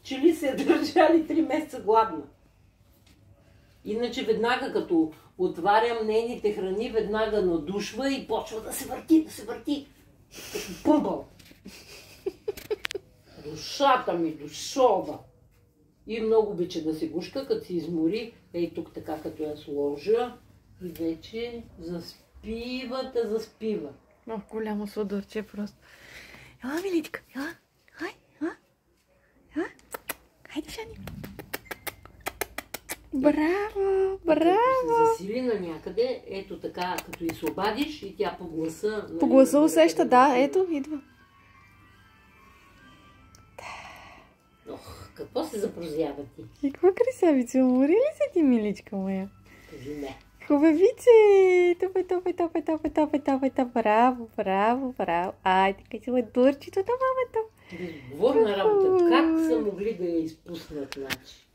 че ли се е държали 3 месеца гладна. Иначе веднага като отварям нейните храни, веднага надушва и почва да се върти. Като пумбал. Душата ми душова. И много обича да се гушка, като се измори. Ей тук така, като я сложа. И вече заспива. Много голямо сладурче просто. Ела, миличка, ела. Хайде, Шани. Браво, браво. Като се засили на някъде, ето така, като и се обадиш и тя по гласа... По гласа усеща, да, ето, идва. Ох, какво се запрозява ти? И каква красавица, умори ли се ти, миличка моя? Кажи не. Хубавице! Топе. Браво. Айде, къде си дурчето на мамата? Безговорна работа. Как са могли да я изпуснат, значи?